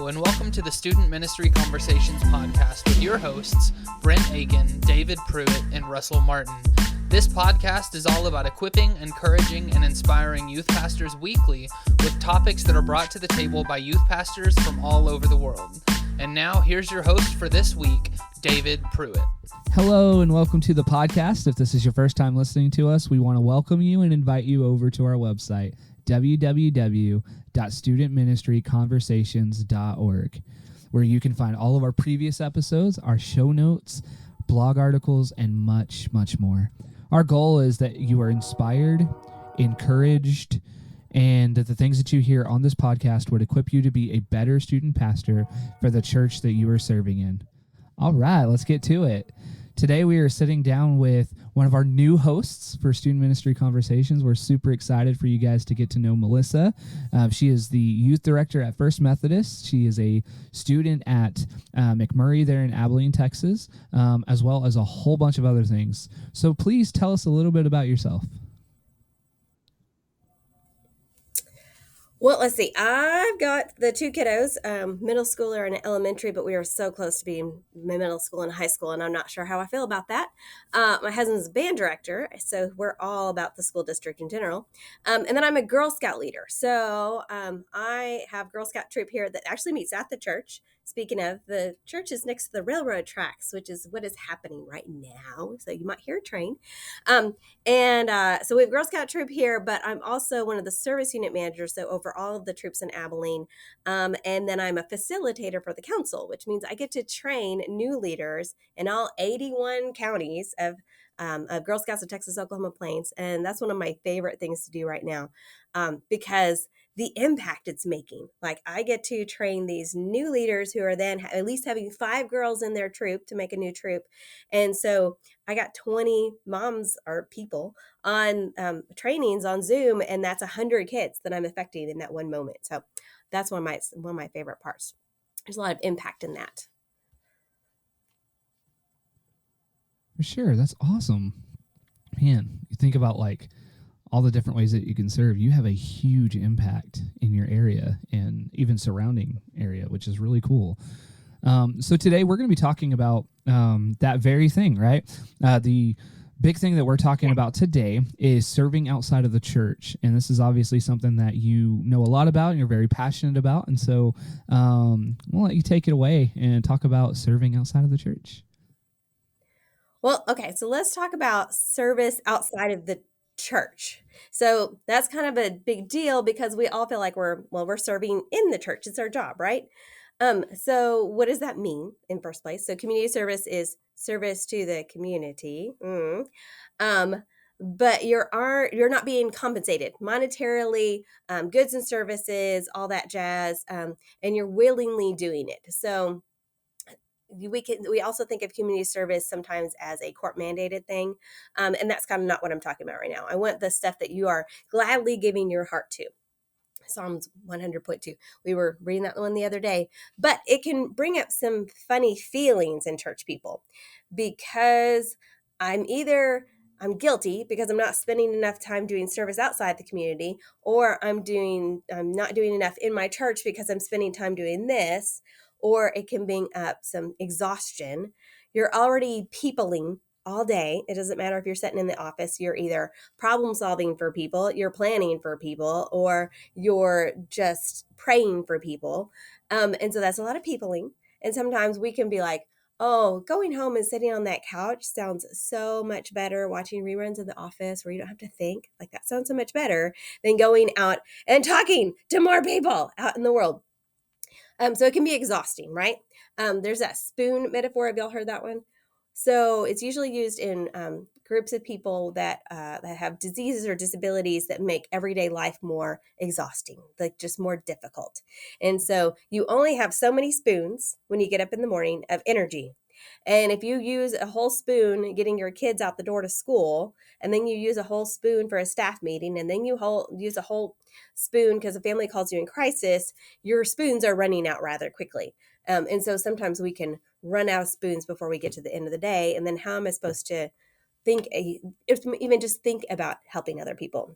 Hello, and welcome to the Student Ministry Conversations podcast with your hosts, Brent Aiken, David Pruitt, and Russell Martin. This podcast is all about equipping, encouraging, and inspiring youth pastors weekly with topics that are brought to the table by youth pastors from all over the world. And now, here's your host for this week, David Pruitt. Hello and welcome to the podcast. If this is your first time listening to us, we want to welcome you and invite you over to our website, www.studentministryconversations.org, where you can find all of our previous episodes, our show notes, blog articles, and much, much more. Our goal is that you are inspired, encouraged, and that the things that you hear on this podcast would equip you to be a better student pastor for the church that you are serving in. All right, let's get to it. Today we are sitting down with one of our new hosts for Student Ministry Conversations. We're super excited for you guys to get to know Melissa. She is the youth director at First Methodist. She is a student at McMurray there in Abilene, Texas, as well as a whole bunch of other things. So please tell us a little bit about yourself. Well, let's see. I've got the two kiddos, middle schooler and elementary, but we are so close to being middle school and high school, and I'm not sure how I feel about that. My husband's a band director, so we're all about the school district in general. And then I'm a Girl Scout leader. So I have Girl Scout troop here that actually meets at the church. Speaking of, the church is next to the railroad tracks, which is what is happening right now. So you might hear a train. So we have Girl Scout troop here, but I'm also one of the service unit managers, so over all of the troops in Abilene. And then I'm a facilitator for the council, which means I get to train new leaders in all 81 counties of Girl Scouts of Texas, Oklahoma Plains. And that's one of my favorite things to do right now because the impact it's making. Like, I get to train these new leaders who are then at least having 5 girls in their troop to make a new troop. And so I got 20 moms or people on trainings on Zoom, and that's 100 kids that I'm affecting in that one moment. So that's one of my favorite parts. There's a lot of impact in that. For sure. That's awesome. Man, you think about like all the different ways that you can serve. You have a huge impact in your area and even surrounding area, which is really cool. So today we're going to be talking about that very thing, right? The big thing that we're talking about today is serving outside of the church. And this is obviously something that you know a lot about and you're very passionate about. And so we'll let you take it away and talk about serving outside of the church. Well, okay, so let's talk about service outside of the church. So that's kind of a big deal because we all feel like we're serving in the church. It's our job, right? So what does that mean in first place? So community service is service to the community. But you're not being compensated monetarily, goods and services, all that jazz, and you're willingly doing it. So we also think of community service sometimes as a court mandated thing. And that's kind of not what I'm talking about right now. I want the stuff that you are gladly giving your heart to. Psalms 100.2. We were reading that one the other day, but it can bring up some funny feelings in church people because I'm guilty because I'm not spending enough time doing service outside the community, or I'm not doing enough in my church because I'm spending time doing this, or it can bring up some exhaustion. You're already peopling all day. It doesn't matter if you're sitting in the office, you're either problem solving for people, you're planning for people, or you're just praying for people. And so that's a lot of peopling. And sometimes we can be like, oh, going home and sitting on that couch sounds so much better. Watching reruns of The Office where you don't have to think, like that sounds so much better than going out and talking to more people out in the world. So it can be exhausting, right? There's that spoon metaphor. Have y'all heard that one? So it's usually used in groups of people that have diseases or disabilities that make everyday life more exhausting, like just more difficult. And so you only have so many spoons when you get up in the morning of energy. And if you use a whole spoon getting your kids out the door to school, and then you use a whole spoon for a staff meeting, and then you use a whole spoon because a family calls you in crisis, your spoons are running out rather quickly. And so sometimes we can run out of spoons before we get to the end of the day. And then how am I supposed to even just think about helping other people?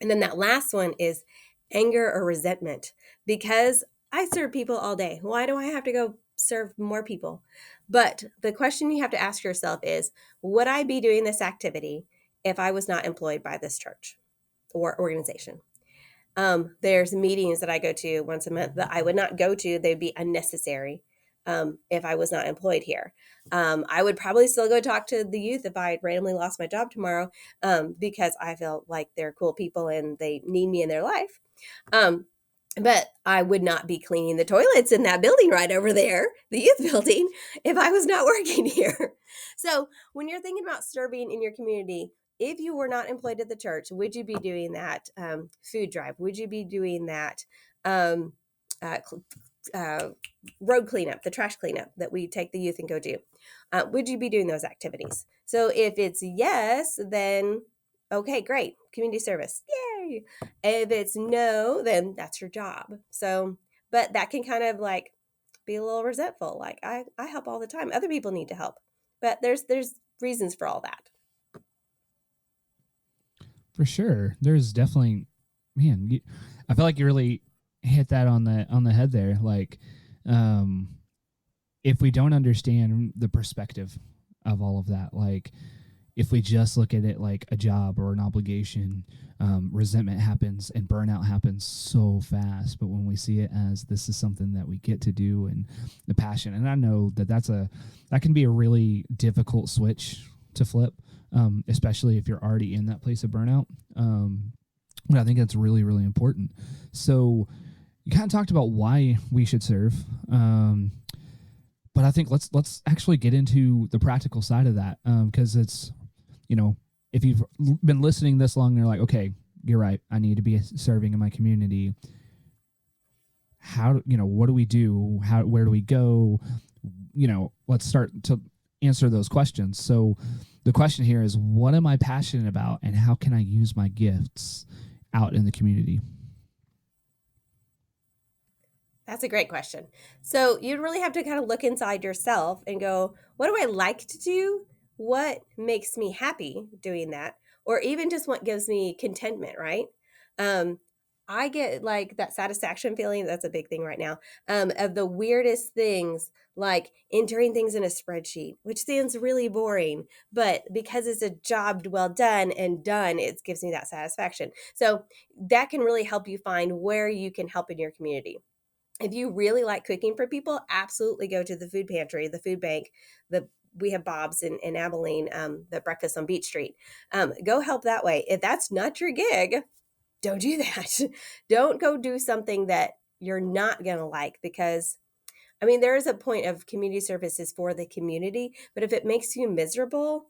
And then that last one is anger or resentment, because I serve people all day. Why do I have to go serve more people? But the question you have to ask yourself is, would I be doing this activity if I was not employed by this church or organization? There's meetings that I go to once a month that I would not go to. They'd be unnecessary if I was not employed here. I would probably still go talk to the youth if I randomly lost my job tomorrow because I feel like they're cool people and they need me in their life. But I would not be cleaning the toilets in that building right over there, the youth building, if I was not working here. So when you're thinking about serving in your community, if you were not employed at the church, would you be doing that food drive? Would you be doing that um, uh, road cleanup, the trash cleanup that we take the youth and go do? Would you be doing those activities? So if it's yes, then okay, great. Community service. Yay. If it's no, then that's your job. So, but that can kind of like be a little resentful. Like I help all the time. Other people need to help. But there's reasons for all that. For sure. There's definitely, man, I feel like you really hit that on the head there. Like, if we don't understand the perspective of all of that, like if we just look at it like a job or an obligation, resentment happens and burnout happens so fast. But when we see it as this is something that we get to do and the passion, and I know that that can be a really difficult switch to flip, especially if you're already in that place of burnout. But I think that's really, really important. So you kind of talked about why we should serve. But I think let's actually get into the practical side of that, because it's, if you've been listening this long, you're like, okay, you're right. I need to be serving in my community. How, what do we do? Where do we go? Let's start to answer those questions. So the question here is, what am I passionate about and how can I use my gifts out in the community? That's a great question. So you'd really have to kind of look inside yourself and go, what do I like to do? What makes me happy doing that? Or even just what gives me contentment, right? I get like that satisfaction feeling. That's a big thing right now, of the weirdest things, like entering things in a spreadsheet, which sounds really boring, but because it's a job well done, it gives me that satisfaction. So that can really help you find where you can help in your community. If you really like cooking for people, absolutely go to the food pantry, the food bank. We have Bob's in Abilene, the breakfast on Beach Street. Go help that way. If that's not your gig, don't do that. Don't go do something that you're not going to like, because there is a point of community services for the community, but if it makes you miserable,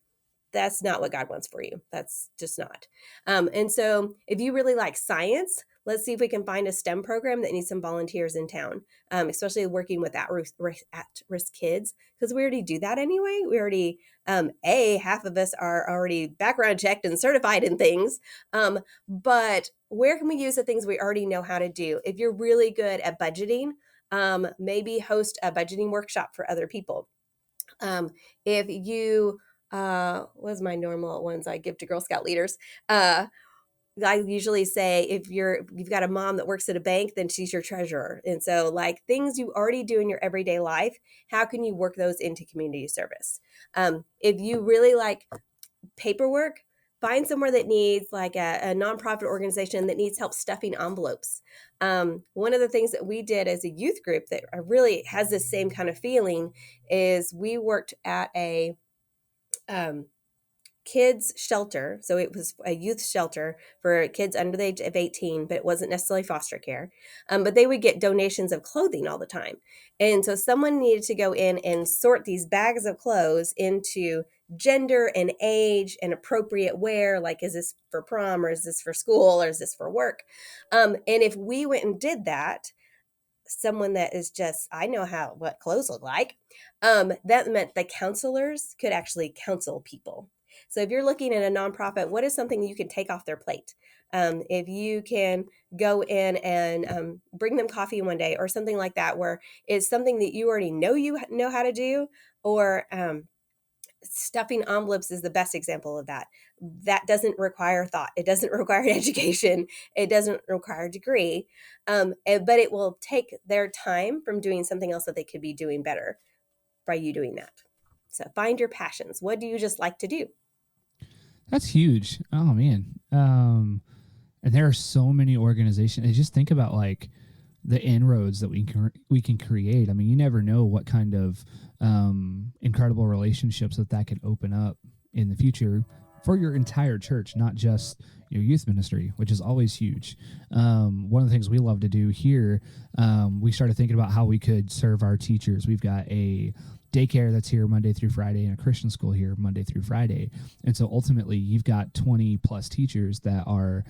that's not what God wants for you. That's just not. And so if you really like science, let's see if we can find a STEM program that needs some volunteers in town, especially working with at-risk kids, because we already do that anyway. We already, half of us are already background checked and certified in things. But where can we use the things we already know how to do? If you're really good at budgeting, maybe host a budgeting workshop for other people. If you what's my normal ones I give to Girl Scout leaders? I usually say if you've got a mom that works at a bank, then she's your treasurer. And so like things you already do in your everyday life, how can you work those into community service? If you really like paperwork, find somewhere that needs like a nonprofit organization that needs help stuffing envelopes. One of the things that we did as a youth group that really has this same kind of feeling is we worked at a kids shelter. So it was a youth shelter for kids under the age of 18, but it wasn't necessarily foster care. But they would get donations of clothing all the time. And so someone needed to go in and sort these bags of clothes into gender and age and appropriate wear. Like, is this for prom, or is this for school, or is this for work? And if we went and did that, someone that is just, I know what clothes look like, that meant the counselors could actually counsel people. So if you're looking at a nonprofit, what is something you can take off their plate? If you can go in and bring them coffee one day or something like that, where it's something that you already know how to do, or stuffing envelopes is the best example of that. That doesn't require thought. It doesn't require an education. It doesn't require a degree. But it will take their time from doing something else that they could be doing better by you doing that. So find your passions. What do you just like to do? That's huge. Oh man. And there are so many organizations. I just think about like the inroads that we can create. I mean, you never know what kind of incredible relationships that can open up in the future for your entire church, not just your youth ministry, which is always huge. One of the things we love to do here, we started thinking about how we could serve our teachers. We've got a daycare that's here Monday through Friday and a Christian school here Monday through Friday. And so ultimately you've got 20 plus teachers that are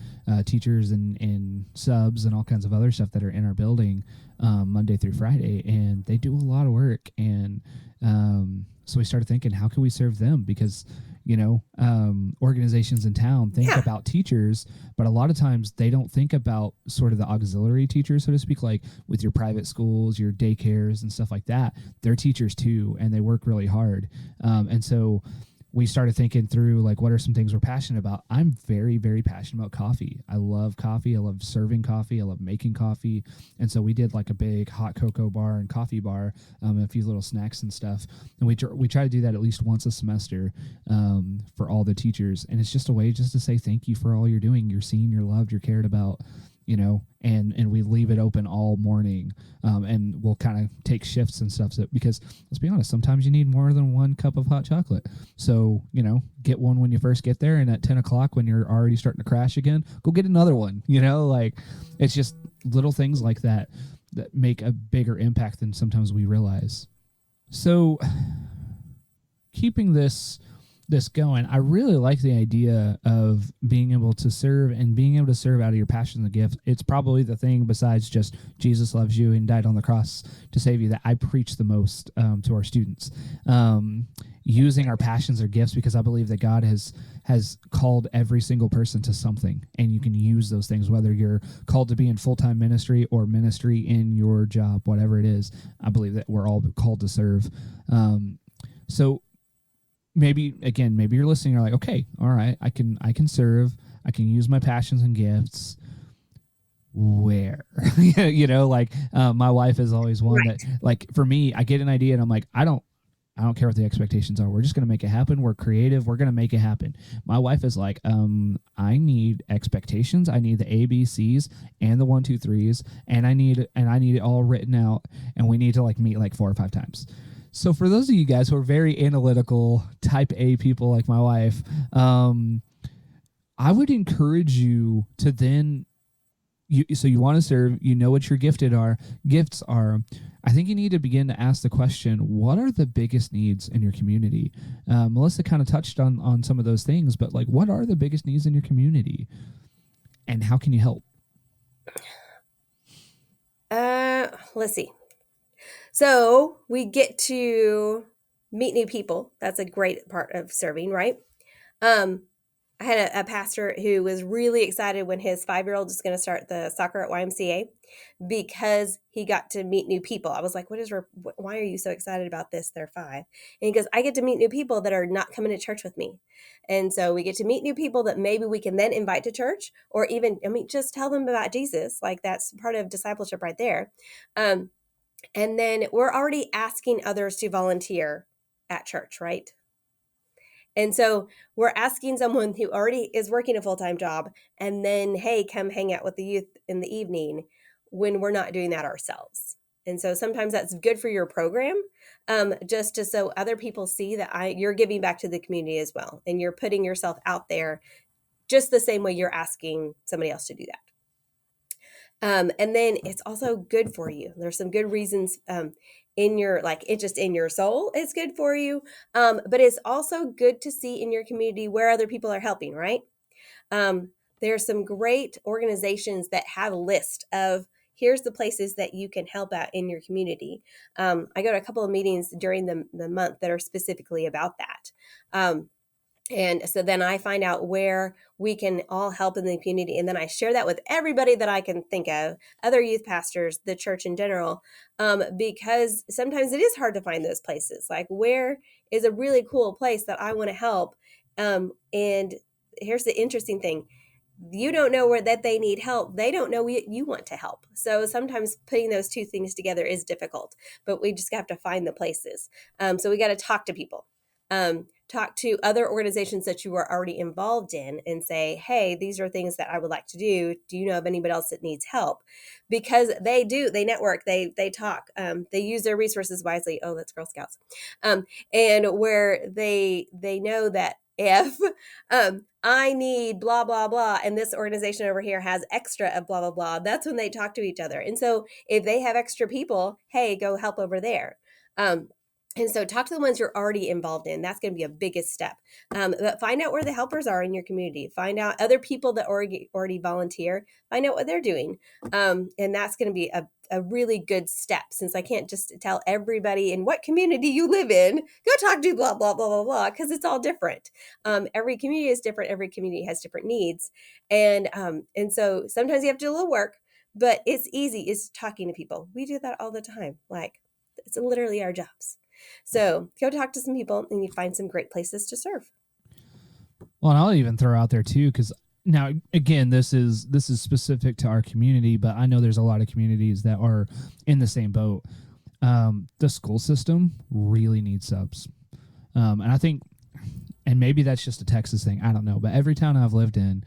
teachers and subs and all kinds of other stuff that are in our building Monday through Friday. And they do a lot of work. And so we started thinking, how can we serve them? Because organizations in town think about teachers, but a lot of times they don't think about sort of the auxiliary teachers, so to speak, like with your private schools, your daycares and stuff like that. They're teachers too, and they work really hard. And so we started thinking through like, what are some things we're passionate about? I'm very, very passionate about coffee. I love coffee. I love serving coffee. I love making coffee. And so we did like a big hot cocoa bar and coffee bar, a few little snacks and stuff. And we try to do that at least once a semester for all the teachers. And it's just a way just to say thank you for all you're doing. You're seen, you're loved, you're cared about, and we leave it open all morning. And we'll kind of take shifts and stuff. Because let's be honest, sometimes you need more than one cup of hot chocolate. So, get one when you first get there. And at 10 o'clock when you're already starting to crash again, go get another one, like it's just little things like that make a bigger impact than sometimes we realize. So keeping this going, I really like the idea of being able to serve and being able to serve out of your passion and gift. It's probably the thing besides just Jesus loves you and died on the cross to save you that I preach the most to our students. Using our passions or gifts, because I believe that God has called every single person to something, and you can use those things, whether you're called to be in full-time ministry or ministry in your job, whatever it is. I believe that we're all called to serve. So maybe you're listening, you're like, okay, all right, I can serve, I can use my passions and gifts. Where? My wife is always one that, like, for me, I get an idea and I'm like, I don't care what the expectations are. We're just going to make it happen. We're creative. We're going to make it happen. My wife is like, I need expectations. I need the ABCs and the 1, 2, 3s, and I need it all written out. And we need to like meet like 4 or 5 times. So for those of you guys who are very analytical, type A people like my wife, I would encourage you to then, you want to serve, what your gifts are. I think you need to begin to ask the question, what are the biggest needs in your community? Melissa kind of touched on some of those things, but like, what are the biggest needs in your community? And how can you help? Let's see. So we get to meet new people. That's a great part of serving, right? I had a pastor who was really excited when his 5-year-old is going to start the soccer at YMCA because he got to meet new people. I was like, why are you so excited about this? They're 5. And he goes, I get to meet new people that are not coming to church with me. And so we get to meet new people that maybe we can then invite to church, or even, just tell them about Jesus. Like, that's part of discipleship right there. And then we're already asking others to volunteer at church, right? And so we're asking someone who already is working a full-time job, and then, hey, come hang out with the youth in the evening, when we're not doing that ourselves. And so sometimes that's good for your program, just so other people see that you're giving back to the community as well. And you're putting yourself out there just the same way you're asking somebody else to do that. And then it's also good for you. There's some good reasons in your, it's just in your soul, it's good for you. But it's also good to see in your community where other people are helping, right? There's some great organizations that have a list of, here's the places that you can help out in your community. I go to a couple of meetings during the month that are specifically about that. And so then I find out where we can all help in the community. And then I share that with everybody that I can think of, other youth pastors, the church in general, because sometimes it is hard to find those places. Like, where is a really cool place that I want to help. And here's the interesting thing. You don't know where that they need help. They don't know you want to help. So sometimes putting those two things together is difficult, but we just have to find the places. So we got to talk to people, talk to other organizations that you are already involved in and say, hey, these are things that I would like to do. Do you know of anybody else that needs help? Because they network, they talk, they use their resources wisely. Oh, that's Girl Scouts. And where they know that if I need blah, blah, blah, and this organization over here has extra of blah, blah, blah, that's when they talk to each other. And so if they have extra people, hey, go help over there. And so talk to the ones you're already involved in. That's going to be a biggest step. But find out where the helpers are in your community. Find out other people that already volunteer. Find out what they're doing. And that's going to be a really good step, since I can't just tell everybody in what community you live in, go talk to blah, blah, blah, blah, blah, because it's all different. Every community is different. Every community has different needs. And so sometimes you have to do a little work, but it's easy. It's talking to people. We do that all the time. Like, it's literally our jobs. So go talk to some people and you find some great places to serve. Well, and I'll even throw out there too, because now, again, this is specific to our community, but I know there's a lot of communities that are in the same boat. The school system really needs subs. And I think, and maybe that's just a Texas thing, I don't know, but every town I've lived in,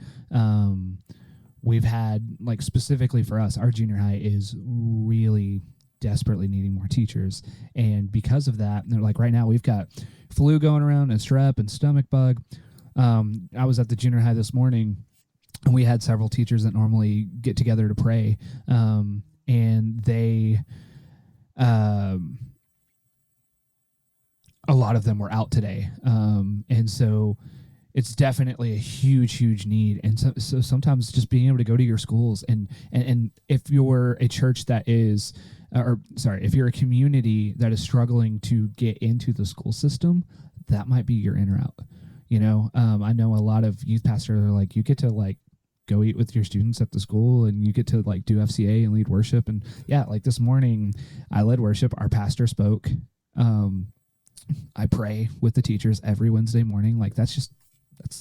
we've had, like, specifically for us, our junior high is really desperately needing more teachers. And because of that, they're like, right now we've got flu going around and strep and stomach bug. I was at the junior high this morning, and we had several teachers that normally get together to pray. And they, a lot of them were out today. And so it's definitely a huge need. And so sometimes just being able to go to your schools and if you're a church that is, if you're a community that is struggling to get into the school system, that might be your in or out. You know, I know a lot of youth pastors are like, you get to, like, go eat with your students at the school, and you get to, like, do FCA and lead worship. And yeah, like this morning I led worship. Our pastor spoke. I pray with the teachers every Wednesday morning. Like, that's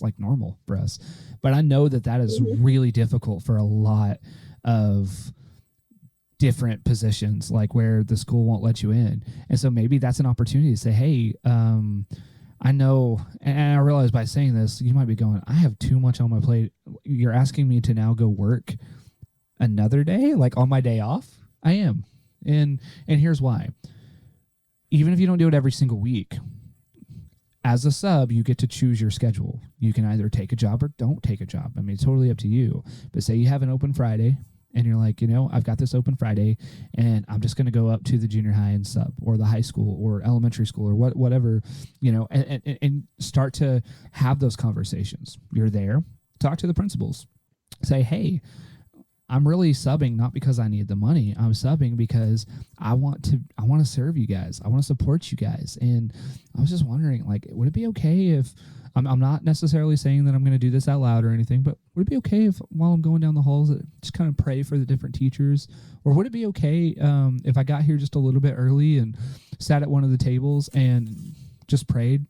like normal for us. But I know that is really difficult for a lot of different positions, like where the school won't let you in. And so maybe that's an opportunity to say, hey, I know, and I realize by saying this, you might be going, I have too much on my plate. You're asking me to now go work another day, like on my day off? I am. And here's why. Even if you don't do it every single week, as a sub, you get to choose your schedule. You can either take a job or don't take a job. I mean, it's totally up to you. But say you have an open Friday, and you're like, you know, I've got this open Friday, and I'm just going to go up to the junior high and sub, or the high school or elementary school or whatever, you know, and start to have those conversations. You're there, talk to the principals, say, hey, I'm really subbing not because I need the money. I'm subbing because I want to serve you guys. I want to support you guys. And I was just wondering, like, would it be okay if I'm not necessarily saying that I'm going to do this out loud or anything, but would it be okay if while I'm going down the halls, just kind of pray for the different teachers? Or would it be okay if I got here just a little bit early and sat at one of the tables and just prayed?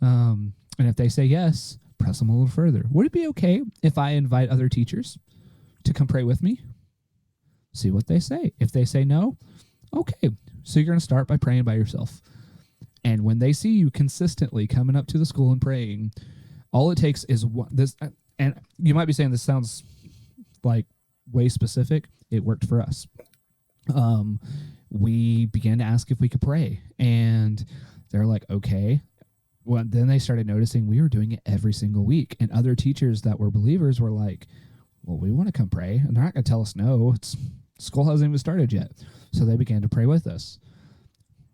And if they say yes, press them a little further. Would it be okay if I invite other teachers to come pray with me? See what they say. If they say no, okay. So you're going to start by praying by yourself. And when they see you consistently coming up to the school and praying, all it takes is this. And you might be saying this sounds like way specific. It worked for us. We began to ask if we could pray, and they're like, okay. Well, then they started noticing we were doing it every single week, and other teachers that were believers were like, well, we want to come pray, and they're not going to tell us no. School hasn't even started yet. So they began to pray with us.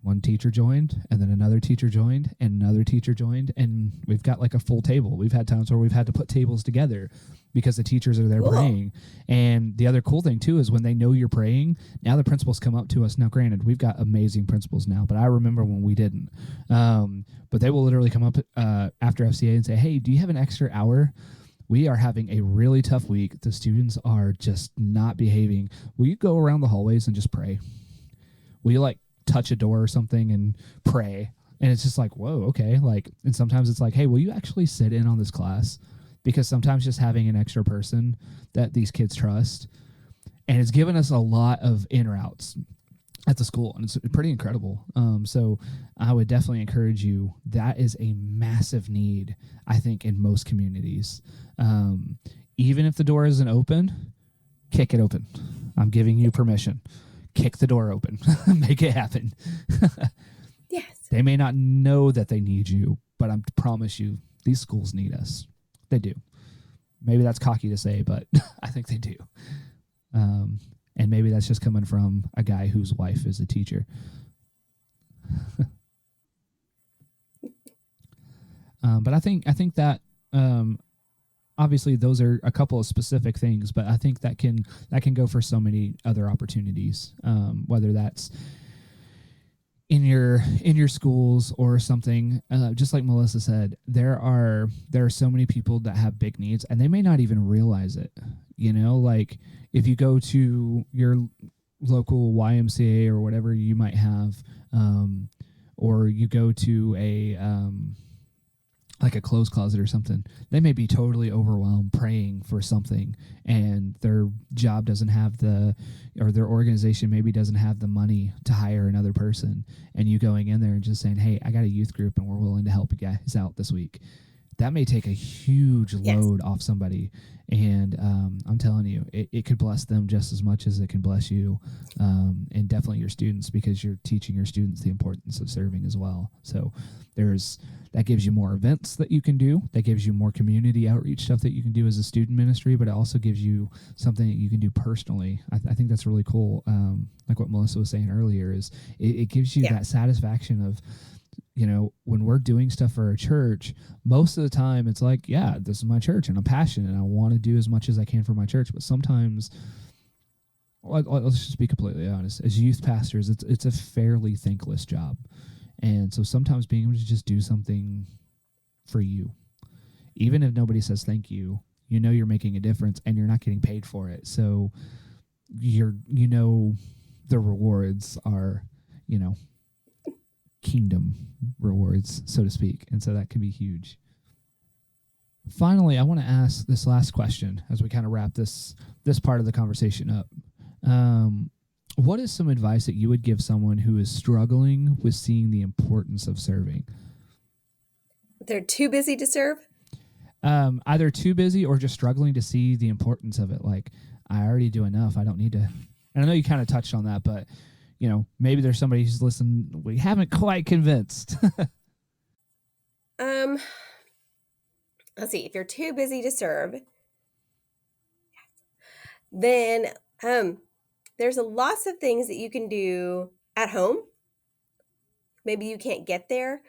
One teacher joined, and then another teacher joined, and another teacher joined, and we've got like a full table. We've had times where we've had to put tables together because the teachers are there praying. And the other cool thing too is when they know you're praying, now the principals come up to us. Now, granted, we've got amazing principals now, but I remember when we didn't. But they will literally come up after FCA and say, hey, do you have an extra hour? We are having a really tough week. The students are just not behaving. Will you go around the hallways and just pray? Will you, like, touch a door or something and pray? And it's just like, whoa, okay. Like, and sometimes it's like, hey, will you actually sit in on this class? Because sometimes just having an extra person that these kids trust, and it's given us a lot of in routes at the school, and it's pretty incredible. So I would definitely encourage you. That is a massive need, I think, in most communities. Even if the door isn't open, kick it open. I'm giving you permission. Kick the door open. Make it happen. Yes. They may not know that they need you, but I promise you, these schools need us. They do. Maybe that's cocky to say, but I think they do. And maybe that's just coming from a guy whose wife is a teacher. But I think that obviously those are a couple of specific things, but I think that can go for so many other opportunities, whether that's in your schools or something. Just like Melissa said, there are so many people that have big needs, and they may not even realize it. Like if you go to your local YMCA or whatever you might have, or you go to a like a clothes closet or something, they may be totally overwhelmed praying for something, and their job doesn't have or their organization maybe doesn't have the money to hire another person, and you going in there and just saying, hey, I got a youth group and we're willing to help you guys out this week. That may take a huge load off somebody. And I'm telling you, it could bless them just as much as it can bless you, and definitely your students, because you're teaching your students the importance of serving as well. So that gives you more events that you can do. That gives you more community outreach stuff that you can do as a student ministry, but it also gives you something that you can do personally. I think that's really cool. Like what Melissa was saying earlier, is it gives you that satisfaction of, when we're doing stuff for our church, most of the time it's like, yeah, this is my church and I'm passionate and I want to do as much as I can for my church. But sometimes, let's just be completely honest, as youth pastors, it's a fairly thankless job. And so sometimes being able to just do something for you, even if nobody says thank you, you're making a difference and you're not getting paid for it. So the rewards are, kingdom rewards, so to speak. And so that can be huge. Finally, I want to ask this last question as we kind of wrap this part of the conversation up. What is some advice that you would give someone who is struggling with seeing the importance of serving? They're too busy to serve? Either too busy or just struggling to see the importance of it. Like, I already do enough. I don't need to. And I know you kind of touched on that, but maybe there's somebody who's listening. We haven't quite convinced. Let's see. If you're too busy to serve, then there's lots of things that you can do at home. Maybe you can't get there.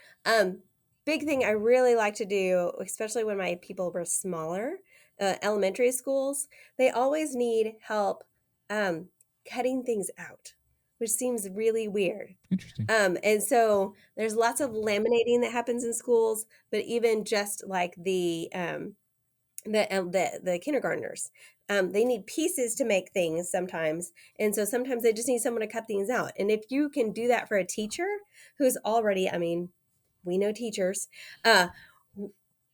Big thing I really like to do, especially when my people were smaller, elementary schools, they always need help cutting things out, which seems really weird. Interesting. And so there's lots of laminating that happens in schools, but even just like the kindergartners, they need pieces to make things sometimes. And so sometimes they just need someone to cut things out. And if you can do that for a teacher who's already, we know teachers,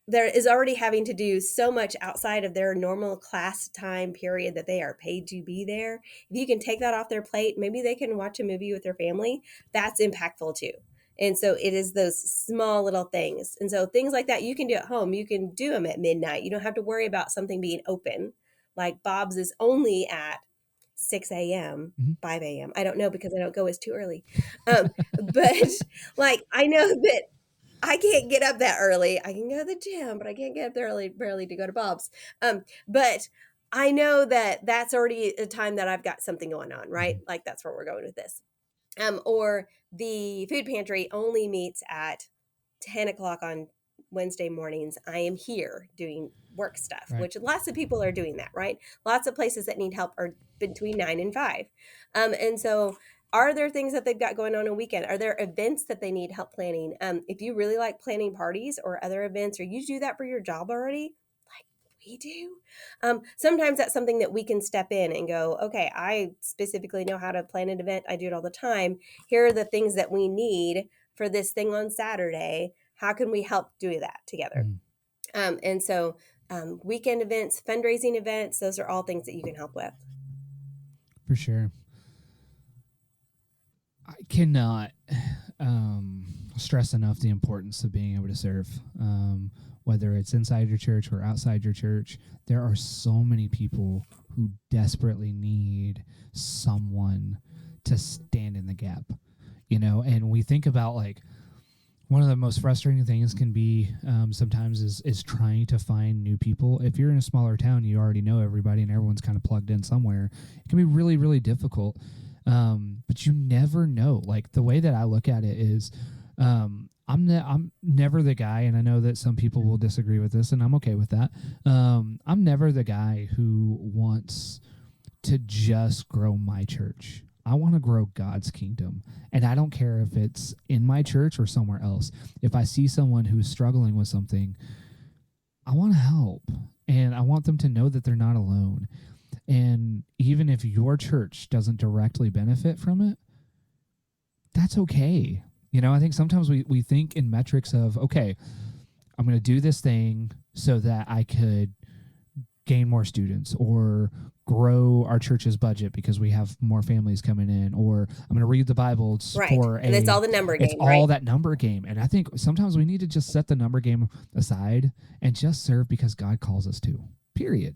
there is already having to do so much outside of their normal class time period that they are paid to be there. If you can take that off their plate, maybe they can watch a movie with their family. That's impactful too. And so it is those small little things. And so things like that you can do at home. You can do them at midnight. You don't have to worry about something being open. Like Bob's is only at 6 a.m., 5 a.m. I don't know because I don't go, it's too early. But like, I know that I can't get up that early. I can go to the gym, but I can't get up there barely to go to Bob's. But I know that that's already a time that I've got something going on, right? Like that's where we're going with this. Or the food pantry only meets at 10 o'clock on Wednesday mornings. I am here doing work stuff, which lots of people are doing that, right? Lots of places that need help are between 9 and 5. And so are there things that they've got going on a weekend? Are there events that they need help planning? If you really like planning parties or other events, or you do that for your job already, like we do, sometimes that's something that we can step in and go, okay, I specifically know how to plan an event. I do it all the time. Here are the things that we need. for this thing on Saturday. How can we help do that together? And so weekend events, fundraising events, those are all things that you can help with. For sure. I cannot stress enough the importance of being able to serve, whether it's inside your church or outside your church. There are so many people who desperately need someone to stand in the gap, and we think about like one of the most frustrating things can be sometimes is trying to find new people. If you're in a smaller town, you already know everybody and everyone's kind of plugged in somewhere. It can be really, really difficult. But you never know. Like the way that I look at it is, I'm never the guy, and I know that some people will disagree with this, and I'm okay with that. I'm never the guy who wants to just grow my church. I want to grow God's kingdom, and I don't care if it's in my church or somewhere else. If I see someone who's struggling with something, I want to help, and I want them to know that they're not alone. And even if your church doesn't directly benefit from it, that's okay. I think sometimes we think in metrics of, okay, I'm going to do this thing so that I could gain more students or grow our church's budget because we have more families coming in, or I'm going to read the Bible and it's all the number game. It's all that number game. And I think sometimes we need to just set the number game aside and just serve because God calls us to, period.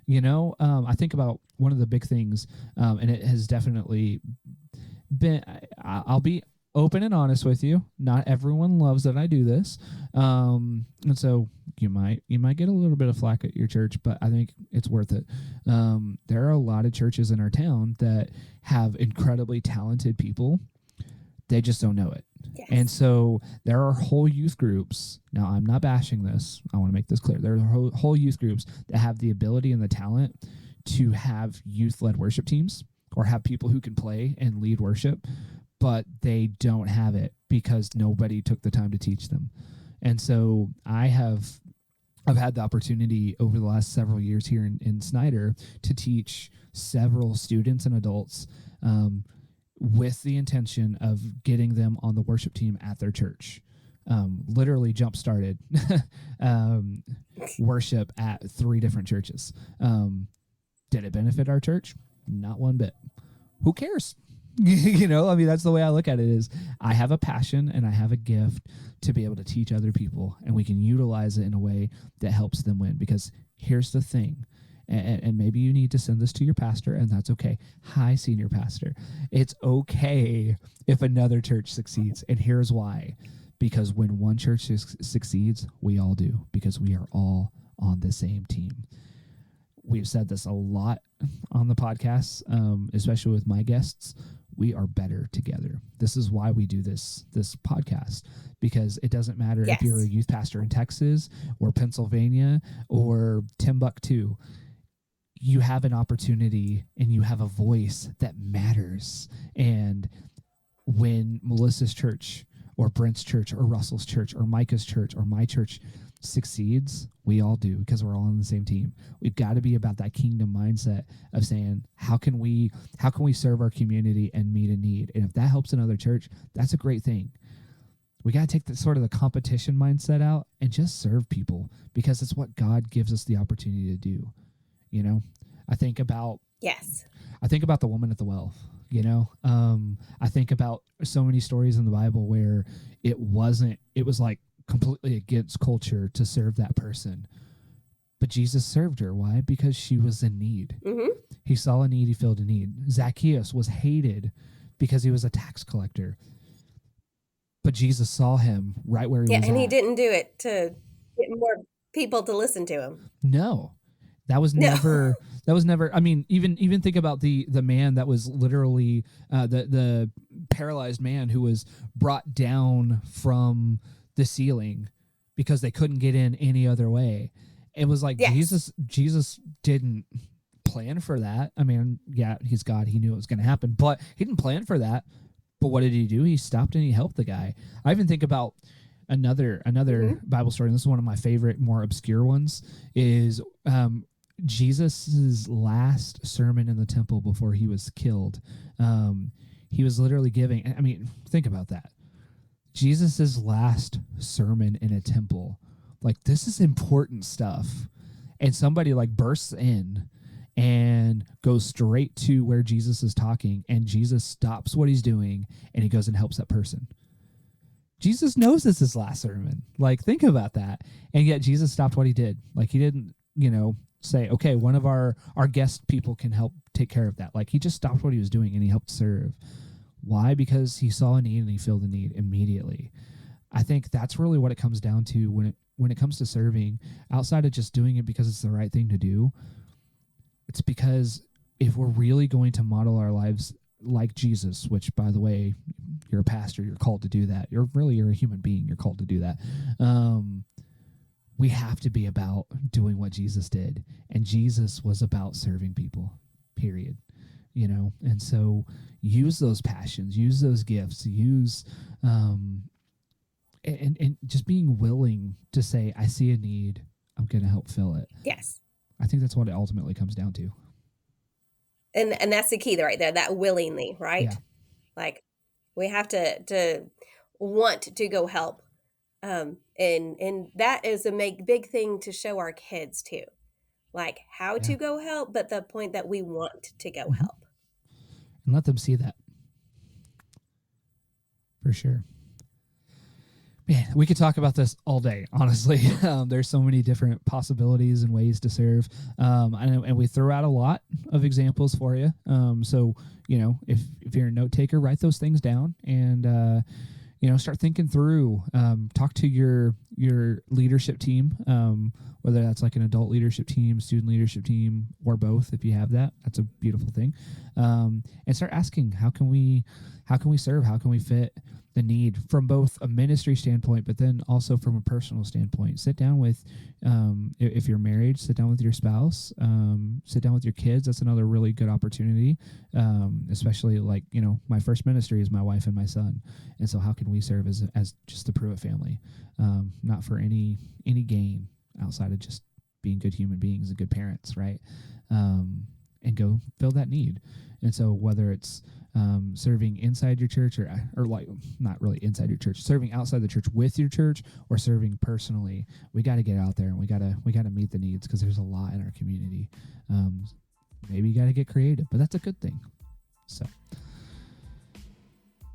I think about one of the big things, and it has definitely been, I'll be open and honest with you. Not everyone loves that I do this. And so you might get a little bit of flack at your church, but I think it's worth it. There are a lot of churches in our town that have incredibly talented people. They just don't know it. Yes. And so there are whole youth groups. Now, I'm not bashing this. I want to make this clear. There are whole youth groups that have the ability and the talent to have youth-led worship teams or have people who can play and lead worship, but they don't have it because nobody took the time to teach them. And so I've had the opportunity over the last several years here in Snyder to teach several students and adults with the intention of getting them on the worship team at their church. Literally jump-started worship at 3 different churches. Did it benefit our church? Not one bit. Who cares? That's the way I look at it is I have a passion and I have a gift to be able to teach other people, and we can utilize it in a way that helps them win. Because here's the thing, and maybe you need to send this to your pastor, and that's okay. Hi, senior pastor. It's okay if another church succeeds, and here's why. Because when one church succeeds, we all do, because we are all on the same team. We've said this a lot on the podcast, especially with my guests. We are better together. This is why we do this podcast, because it doesn't matter if you're a youth pastor in Texas or Pennsylvania or Timbuktu. You have an opportunity and you have a voice that matters. And when Melissa's church or Brent's church or Russell's church or Micah's church or my church succeeds, we all do, because we're all on the same team. We've got to be about that kingdom mindset of saying, how can we serve our community and meet a need? And if that helps another church, that's a great thing. We got to take the sort of the competition mindset out and just serve people, because it's what God gives us the opportunity to do. I think about the woman at the well. I think about so many stories in the Bible where it was like completely against culture to serve that person. But Jesus served her. Why? Because she was in need. Mm-hmm. He saw a need, he filled a need. Zacchaeus was hated because he was a tax collector. But Jesus saw him right where he was. Yeah, and at. He didn't do it to get more people to listen to him. No. That was never. I mean, even think about the man that was literally the paralyzed man who was brought down from the ceiling because they couldn't get in any other way. It was like Jesus didn't plan for that. I mean, yeah, he's God. He knew it was going to happen, but he didn't plan for that. But what did he do? He stopped and he helped the guy. I even think about another Bible story, and this is one of my favorite, more obscure ones, is Jesus's last sermon in the temple before he was killed. He was literally giving, I mean, think about that. Jesus's last sermon in a temple. Like, this is important stuff. And somebody like bursts in and goes straight to where Jesus is talking, and Jesus stops what he's doing and he goes and helps that person. Jesus knows this is his last sermon. Like, think about that. And yet Jesus stopped what he did. Like, he didn't, say, okay, one of our guest people can help take care of that. Like, he just stopped what he was doing and he helped serve. Why? Because he saw a need and he filled the need immediately. I think that's really what it comes down to when it comes to serving, outside of just doing it because it's the right thing to do. It's because if we're really going to model our lives like Jesus, which, by the way, you're a pastor, you're called to do that. You're a human being. You're called to do that. We have to be about doing what Jesus did. And Jesus was about serving people, period. And so use those passions, use those gifts, use, and just being willing to say, I see a need, I'm going to help fill it. Yes. I think that's what it ultimately comes down to. And that's the key right there, that willingly, right? Yeah. Like, we have to want to go help. And that is a big thing to show our kids too, like how to go help, but the point that we want to go help. And let them see that. For sure. Man, we could talk about this all day, honestly. There's so many different possibilities and ways to serve. And we throw out a lot of examples for you. So, if you're a note taker, write those things down and, start thinking through, talk to your leadership team, whether that's like an adult leadership team, student leadership team, or both. If you have that, that's a beautiful thing. And start asking, how can we serve? How can we fit the need from both a ministry standpoint, but then also from a personal standpoint? Sit down with, if you're married, sit down with your spouse, sit down with your kids. That's another really good opportunity. Especially like, my first ministry is my wife and my son. And so how can we serve as just the Pruitt family? Not for any gain outside of just being good human beings and good parents, right? And go fill that need. And so whether it's serving inside your church or like not really inside your church, serving outside the church with your church, or serving personally, we got to get out there and we got to meet the needs, because there's a lot in our community. Maybe you got to get creative, but that's a good thing. So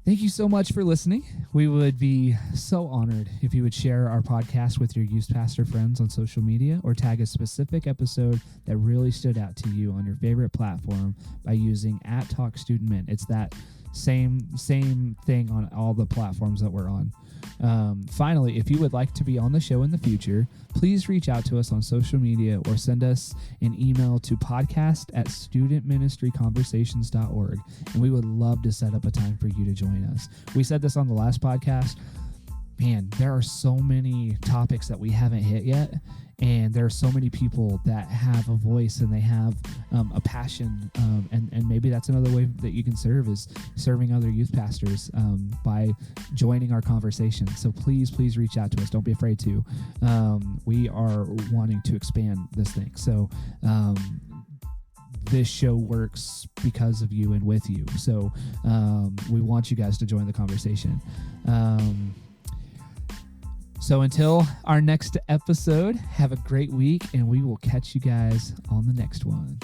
thank you so much for listening. We would be so honored if you would share our podcast with your youth pastor friends on social media, or tag a specific episode that really stood out to you on your favorite platform by using @TalkStudentMin. It's that same thing on all the platforms that we're on. Finally, if you would like to be on the show in the future, please reach out to us on social media or send us an email to podcast@studentministryconversations.org, and we would love to set up a time for you to join us. We said this on the last podcast. Man, there are so many topics that we haven't hit yet, and there are so many people that have a voice and they have a passion, and maybe that's another way that you can serve, is serving other youth pastors by joining our conversation. So please reach out to us. Don't be afraid to. We are wanting to expand this thing. So this show works because of you and with you. So we want you guys to join the conversation. So until our next episode, have a great week, and we will catch you guys on the next one.